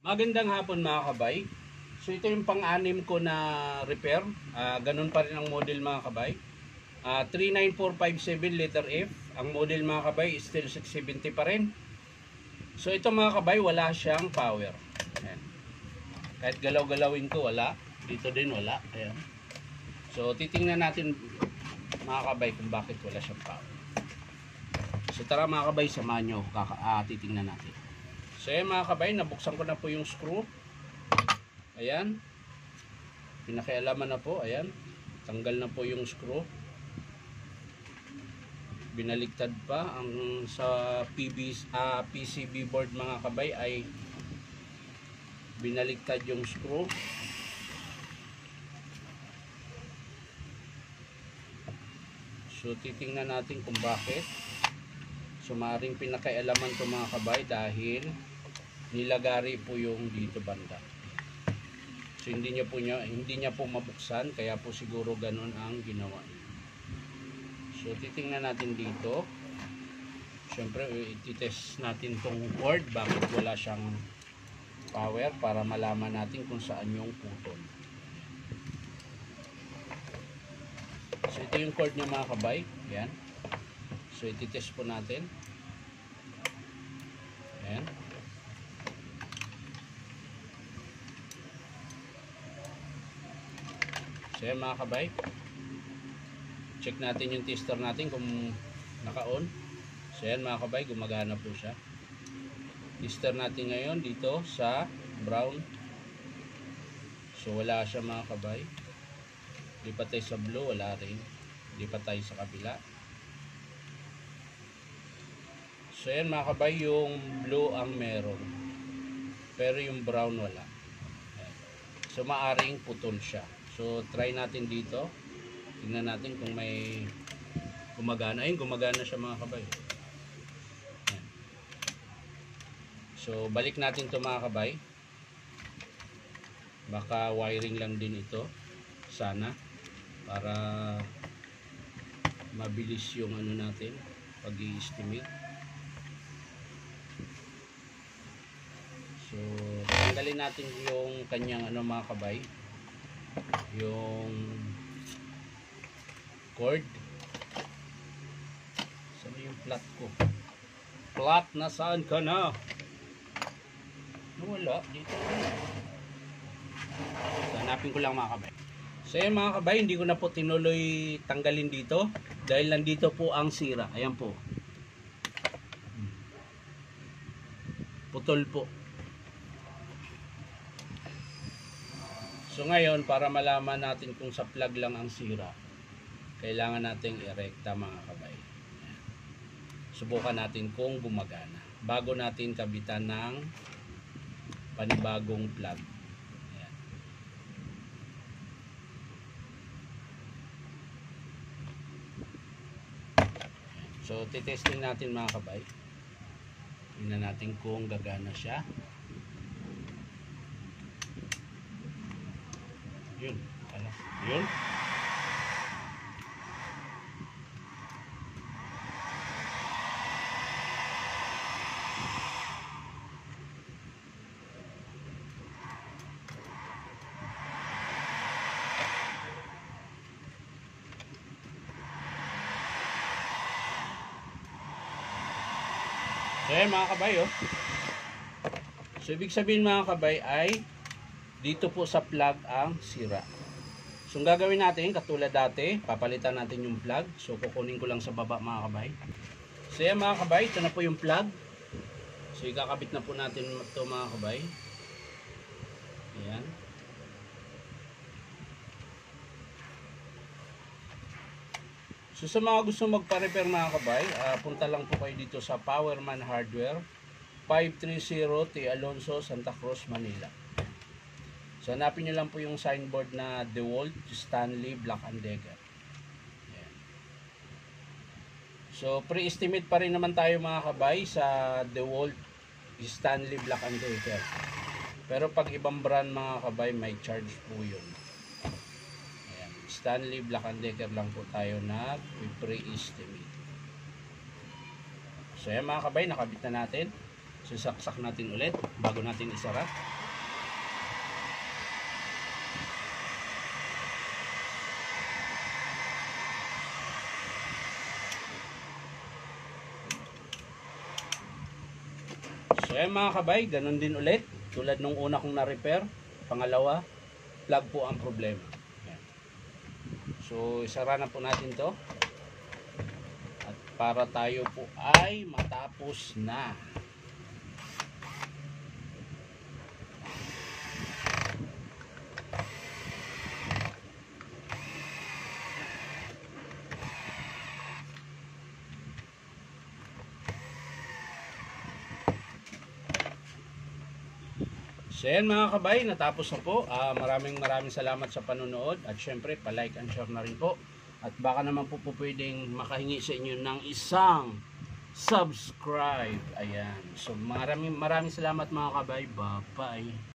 Magandang hapon mga kabay. So ito yung pang-anim ko na repair. Ganun pa rin ang model mga kabay. 39457 letter F. Ang model mga kabay is still 670 pa rin. So ito mga kabay, wala siyang power. Ayan. Kahit galaw-galawin ko wala. Dito din wala. Ayan. So titingnan natin mga kabay kung bakit wala siyang power. So tara mga kabay, samahan nyo. Titingnan natin. So ayan mga kabay, nabuksan ko na po yung screw. Ayan. Pinakialaman na po. Ayan. Tanggal na po yung screw. Binaligtad pa. Ang sa PCB board mga kabay ay binaligtad yung screw. So titingnan natin kung bakit. So maaaring pinakialaman to mga kabay dahil nilagari po yung dito banda. So hindi niya po mabuksan, kaya po siguro ganun ang ginawa. So titingnan natin dito. Syempre i-test natin tong cord, bakit wala siyang power, para malaman natin kung saan yung putol. So ito yung cord niya mga kabay. Yan. So i-test po natin. Ayan. So yan mga kabay. Check natin yung tester natin kung naka-on. So yan mga kabay, gumagana po siya. Tester natin ngayon dito sa brown. So wala siya mga kabay. Lipat tayo sa blue, wala rin. Lipat tayo sa kabila. So yan mga kabay, yung blue ang meron, pero yung brown wala. So maaring putol siya. So try natin dito. Tingnan natin kung may gumagana. Ayun, gumagana siya mga kabay. Ayan. So balik natin to mga kabay. Baka wiring lang din ito sana, para mabilis yung ano natin pag-i-estimate. So tanggalin natin yung kanyang ano mga kabay, yung cord. Saan yung plot ko? Plot, nasaan ka na? Wala dito. Hanapin ko lang mga kabay. So yan mga kabay, hindi ko na po tinuloy tanggalin dito dahil nandito po ang sira. Ayan po, putol po. So ngayon, para malaman natin kung sa plug lang ang sira, kailangan nating i-rekta mga kabay. Subukan natin kung gumagana bago natin kabitan ng panibagong plug. Ayan. So titesting natin mga kabay. Tingnan natin kung gagana siya. Yun, ano? Yun. So yan mga kabay, oh. So ibig sabihin mga kabay ay dito po sa plug ang sira. So ang gagawin natin, katulad dati, papalitan natin yung plug. So kukunin ko lang sa baba mga kabay. So yan mga kabay, ito na po yung plug. So ikakabit na po natin ito mga kabay. Ayan. So sa mga gusto magpa-repair mga kabay, punta lang po kayo dito sa Powerman Hardware, 530 T. Alonso, Santa Cruz, Manila. So hanapin nyo lang po yung signboard na DeWalt Stanley Black & Decker. Ayan. So pre-estimate pa rin naman tayo mga kabay sa DeWalt Stanley Black & Decker. Pero pag ibang brand mga kabay, may charge po yun. Ayan. Stanley Black & Decker lang po tayo na pre-estimate. So yan mga kabay, nakabit na natin. Sisaksak natin ulit bago natin isara. So ayan mga kabay, ganun din ulit. Tulad nung una kong na-repair. Pangalawa, plug po ang problema. Ayan. So isara na po natin to. At para tayo po ay matapos na. So yan mga kabay, natapos na po. Maraming salamat sa panonood. At syempre, pa-like and share na rin po. At baka naman po pwedeng makahingi sa inyo ng isang subscribe. Ayan. So maraming salamat mga kabay. Bye-bye.